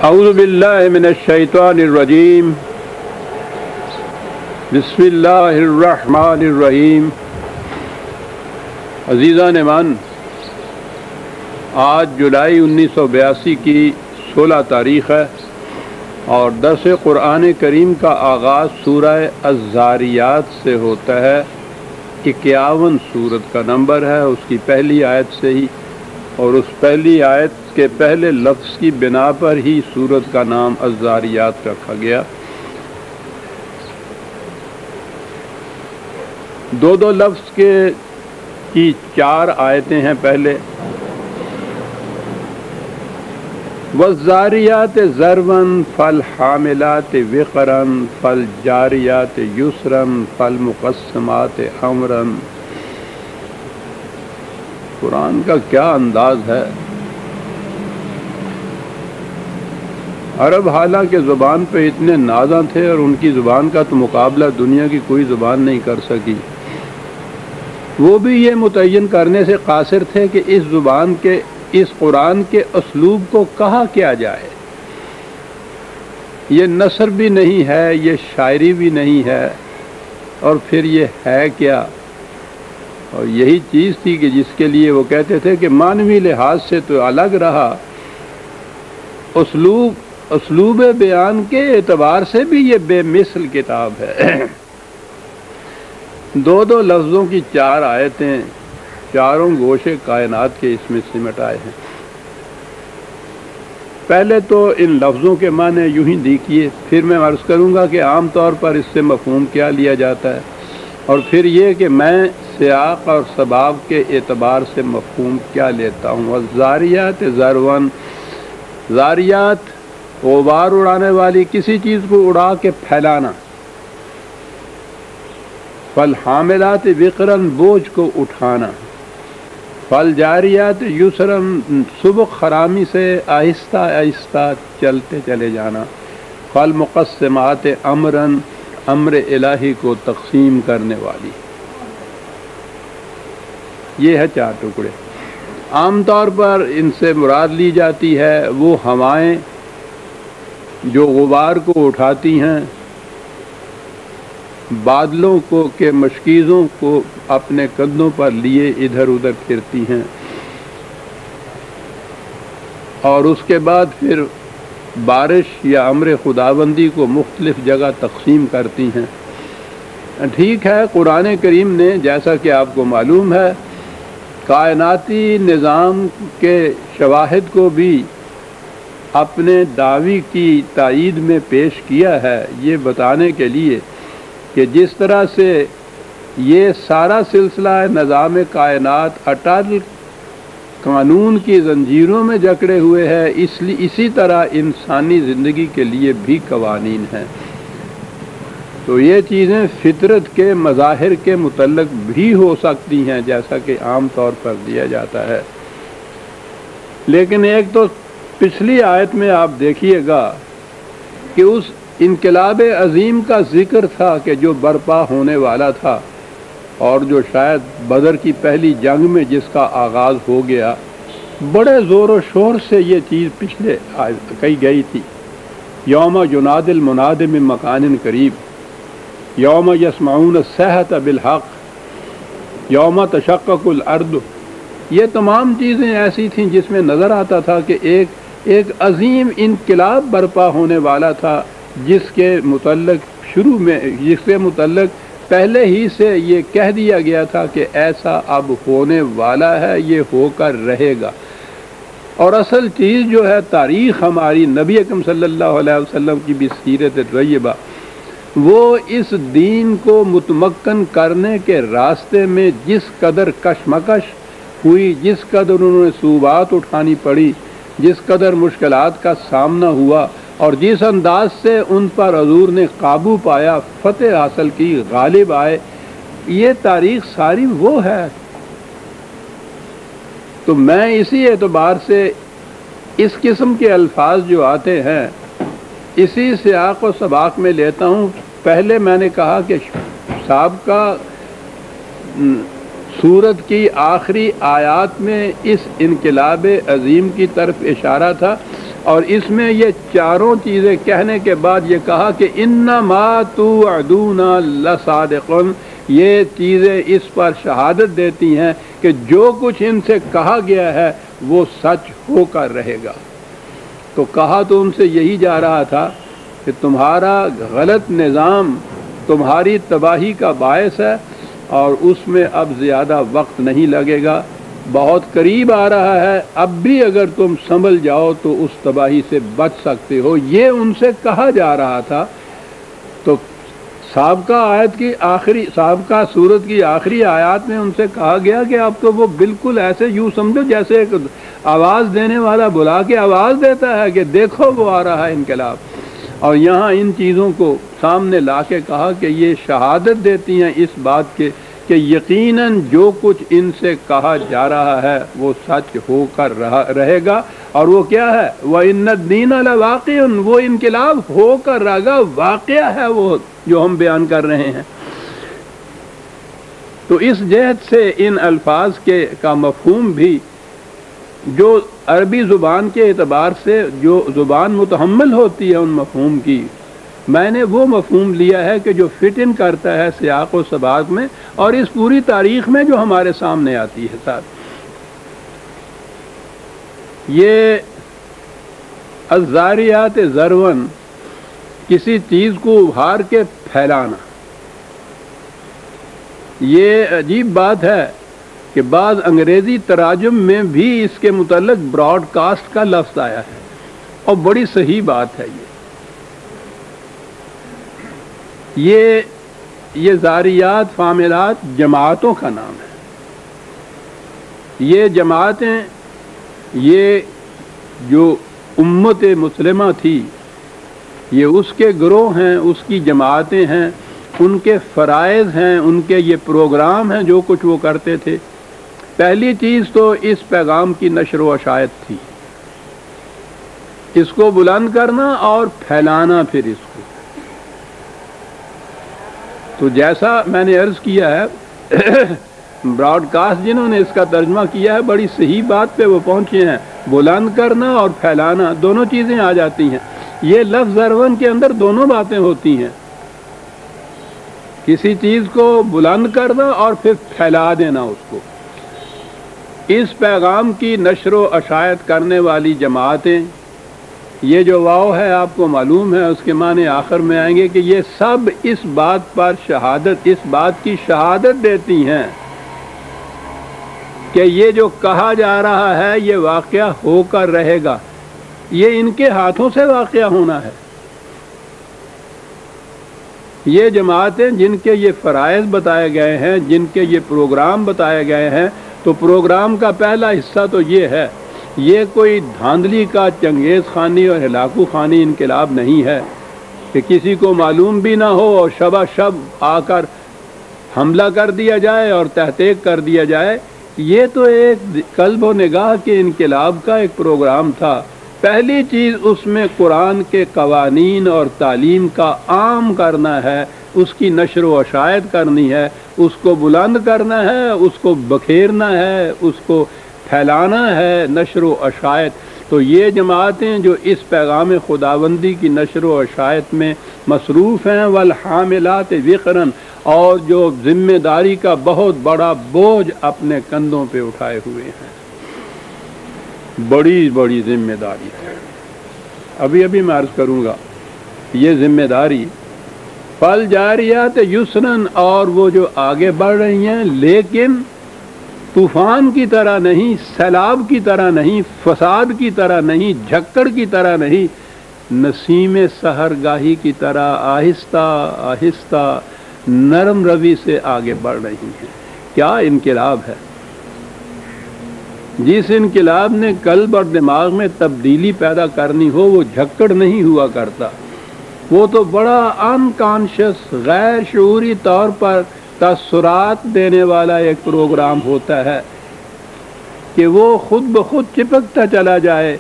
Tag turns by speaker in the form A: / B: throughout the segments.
A: اعوذ باللہ من الشیطان الرجیم بسم اللہ الرحمن الرحیم۔ عزیزان ایمان، آج جولائی 1982 کی 16 تاریخ ہے اور درس قرآن کریم کا آغاز سورہ الذاریات سے ہوتا ہے۔ 51 سورت کا نمبر ہے، اس کی پہلی آیت سے ہی، اور اس پہلی آیت کے پہلے لفظ کی بنا پر ہی سورت کا نام الذاریات رکھا گیا۔ دو لفظ کی 4 آیتیں ہیں۔ پہلے والذاریات ذروا فالحاملات وقرا فالجاریات یسرا فالمقسمات امرا۔ قرآن کا کیا انداز ہے! عرب حالانکہ زبان پہ اتنے نازاں تھے اور ان کی زبان کا تو مقابلہ دنیا کی کوئی زبان نہیں کر سکی، وہ بھی یہ متعین کرنے سے قاصر تھے کہ اس زبان کے، اس قرآن کے اسلوب کو کہا کیا جائے۔ یہ نثر بھی نہیں ہے، یہ شاعری بھی نہیں ہے، اور پھر یہ ہے کیا؟ اور یہی چیز تھی کہ جس کے لیے وہ کہتے تھے کہ معنوی لحاظ سے تو الگ رہا، اسلوب بیان کے اعتبار سے بھی یہ بے مثل کتاب ہے۔ دو لفظوں کی 4 آیتیں، چاروں گوشے کائنات کے اس میں سمٹ آئے ہیں۔ پہلے تو ان لفظوں کے معنی یوں ہی دیکھیے، پھر میں عرض کروں گا کہ عام طور پر اس سے مفہوم کیا لیا جاتا ہے، اور پھر یہ کہ میں سیاق اور سباق کے اعتبار سے مفہوم کیا لیتا ہوں۔ والذاریات ذروا، ذاریات غبار اڑانے والی، کسی چیز کو اڑا کے پھیلانا۔ فالحاملات وقرا، بوجھ کو اٹھانا۔ فالجاریات یسرا، سبق خرامی سے آہستہ آہستہ چلتے چلے جانا۔ فالمقسمات امرا، امر الہی کو تقسیم کرنے والی۔ یہ ہے 4 ٹکڑے۔ عام طور پر ان سے مراد لی جاتی ہے وہ ہوائیں جو غبار کو اٹھاتی ہیں، بادلوں کو کے مشکیزوں کو اپنے کندھوں پر لیے ادھر ادھر پھرتی ہیں، اور اس کے بعد پھر بارش یا امر خداوندی کو مختلف جگہ تقسیم کرتی ہیں۔ ٹھیک ہے، قرآن کریم نے جیسا کہ آپ کو معلوم ہے کائناتی نظام کے شواہد کو بھی اپنے دعوی کی تائید میں پیش کیا ہے، یہ بتانے کے لیے کہ جس طرح سے یہ سارا سلسلہ نظام کائنات اٹل قانون کی زنجیروں میں جکڑے ہوئے ہے، اسی طرح انسانی زندگی کے لیے بھی قوانین ہیں۔ تو یہ چیزیں فطرت کے مظاہر کے متعلق بھی ہو سکتی ہیں جیسا کہ عام طور پر دیا جاتا ہے، لیکن ایک تو پچھلی آیت میں آپ دیکھیے گا کہ اس انقلاب عظیم کا ذکر تھا کہ جو برپا ہونے والا تھا، اور جو شاید بدر کی پہلی جنگ میں جس کا آغاز ہو گیا، بڑے زور و شور سے یہ چیز پچھلے کہی گئی تھی۔ یوم ینادی المناد من مکان قریب، یوم یسمعون الصیحۃ بالحق، یوم تشقق الارض۔ یہ تمام چیزیں ایسی تھیں جس میں نظر آتا تھا کہ ایک عظیم انقلاب برپا ہونے والا تھا، جس کے متعلق پہلے ہی سے یہ کہہ دیا گیا تھا کہ ایسا اب ہونے والا ہے، یہ ہو کر رہے گا۔ اور اصل چیز جو ہے تاریخ ہماری نبی اکرم صلی اللہ علیہ وسلم کی بھی سیرت طیبہ، وہ اس دین کو متمکن کرنے کے راستے میں جس قدر کشمکش ہوئی، جس قدر انہوں نے صعوبات اٹھانی پڑی، جس قدر مشکلات کا سامنا ہوا، اور جس انداز سے ان پر حضور نے قابو پایا، فتح حاصل کی، غالب آئے، یہ تاریخ ساری وہ ہے۔ تو میں اسی اعتبار سے اس قسم کے الفاظ جو آتے ہیں اسی سیاق و سباق میں لیتا ہوں۔ پہلے میں نے کہا کہ سابقہ سورت کی آخری آیات میں اس انقلاب عظیم کی طرف اشارہ تھا، اور اس میں یہ چاروں چیزیں کہنے کے بعد یہ کہا کہ انما توعدون لصادق، یہ چیزیں اس پر شہادت دیتی ہیں کہ جو کچھ ان سے کہا گیا ہے وہ سچ ہو کر رہے گا۔ تو کہا تو ان سے یہی جا رہا تھا کہ تمہارا غلط نظام تمہاری تباہی کا باعث ہے، اور اس میں اب زیادہ وقت نہیں لگے گا، بہت قریب آ رہا ہے، اب بھی اگر تم سنبھل جاؤ تو اس تباہی سے بچ سکتے ہو، یہ ان سے کہا جا رہا تھا۔ تو سابقہ سورت کی آخری آیات میں ان سے کہا گیا کہ اب تو وہ بالکل ایسے یوں سمجھو جیسے ایک آواز دینے والا بلا کے آواز دیتا ہے کہ دیکھو وہ آ رہا ہے انقلاب، اور یہاں ان چیزوں کو سامنے لا کے کہا کہ یہ شہادت دیتی ہیں اس بات کے کہ یقیناً جو کچھ ان سے کہا جا رہا ہے وہ سچ ہو کر رہے گا، اور وہ کیا ہے؟ وَإِنَّ الدِّينَ لَوَاقِعٌ، وہ انقلاب ہو کر رہے گا، واقعہ ہے وہ جو ہم بیان کر رہے ہیں۔ تو اس جہت سے ان الفاظ کا مفہوم بھی جو عربی زبان کے اعتبار سے جو زبان متحمل ہوتی ہے ان مفہوم کی، میں نے وہ مفہوم لیا ہے کہ جو فٹ ان کرتا ہے سیاق و سباق میں اور اس پوری تاریخ میں جو ہمارے سامنے آتی ہے۔ ساتھ یہ الزاریات ذرون، کسی چیز کو ابھار کے پھیلانا، یہ عجیب بات ہے کہ بعض انگریزی تراجم میں بھی اس کے متعلق براڈ کاسٹ کا لفظ آیا ہے، اور بڑی صحیح بات ہے۔ یہ زاریات فاملات جماعتوں کا نام ہے۔ یہ جماعتیں، یہ جو امت مسلمہ تھی، یہ اس کے گروہ ہیں، اس کی جماعتیں ہیں، ان کے فرائض ہیں، ان کے یہ پروگرام ہیں جو کچھ وہ کرتے تھے۔ پہلی چیز تو اس پیغام کی نشر و اشاعت تھی، اس کو بلند کرنا اور پھیلانا پھر اس کو۔ تو جیسا میں نے عرض کیا ہے، براڈ کاسٹ جنہوں نے اس کا ترجمہ کیا ہے بڑی صحیح بات پہ وہ پہنچے ہیں، بلند کرنا اور پھیلانا دونوں چیزیں آ جاتی ہیں۔ یہ لفظ ذرون کے اندر دونوں باتیں ہوتی ہیں، کسی چیز کو بلند کرنا اور پھر پھیلا دینا اس کو۔ اس پیغام کی نشر و اشاعت کرنے والی جماعتیں، یہ جو واو ہے آپ کو معلوم ہے، اس کے معنی آخر میں آئیں گے کہ یہ سب اس بات پر شہادت، اس بات کی شہادت دیتی ہیں کہ یہ جو کہا جا رہا ہے یہ واقعہ ہو کر رہے گا، یہ ان کے ہاتھوں سے واقعہ ہونا ہے۔ یہ جماعتیں جن کے یہ فرائض بتائے گئے ہیں، جن کے یہ پروگرام بتائے گئے ہیں، تو پروگرام کا پہلا حصہ تو یہ ہے، یہ کوئی دھاندلی کا چنگیز خانی اور ہلاکو خانی انقلاب نہیں ہے کہ کسی کو معلوم بھی نہ ہو اور شبہ شب آ کر حملہ کر دیا جائے اور تحقیق کر دیا جائے۔ یہ تو ایک قلب و نگاہ کے انقلاب کا ایک پروگرام تھا۔ پہلی چیز اس میں قرآن کے قوانین اور تعلیم کا عام کرنا ہے، اس کی نشر و اشاعت کرنی ہے، اس کو بلند کرنا ہے، اس کو بکھیرنا ہے، اس کو پھیلانا ہے، نشر و اشاعت۔ تو یہ جماعتیں جو اس پیغام خداوندی کی نشر و اشاعت میں مصروف ہیں، والحاملات وقرن، اور جو ذمہ داری کا بہت بڑا بوجھ اپنے کندھوں پہ اٹھائے ہوئے ہیں، بڑی بڑی ذمہ داری ہے۔ ابھی میں عرض کروں گا یہ ذمہ داری، فالجاریات یسرن، اور وہ جو آگے بڑھ رہی ہیں لیکن طوفان کی طرح نہیں، سیلاب کی طرح نہیں، فساد کی طرح نہیں، جھکڑ کی طرح نہیں، نسیم سحر گاہی کی طرح آہستہ آہستہ نرم روی سے آگے بڑھ رہی ہیں۔ کیا انقلاب ہے! جس انقلاب نے قلب اور دماغ میں تبدیلی پیدا کرنی ہو وہ جھکڑ نہیں ہوا کرتا، وہ تو بڑا انکانشس، غیر شعوری طور پر تاثرات دینے والا ایک پروگرام ہوتا ہے کہ وہ خود بخود چپکتا چلا جائے۔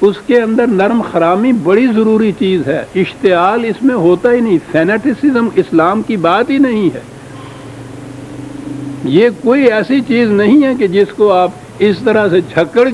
A: اس کے اندر نرم خرامی بڑی ضروری چیز ہے، اشتعال اس میں ہوتا ہی نہیں، فینیٹسزم اسلام کی بات ہی نہیں ہے۔ یہ کوئی ایسی چیز نہیں ہے کہ جس کو آپ اس طرح سے جھکڑ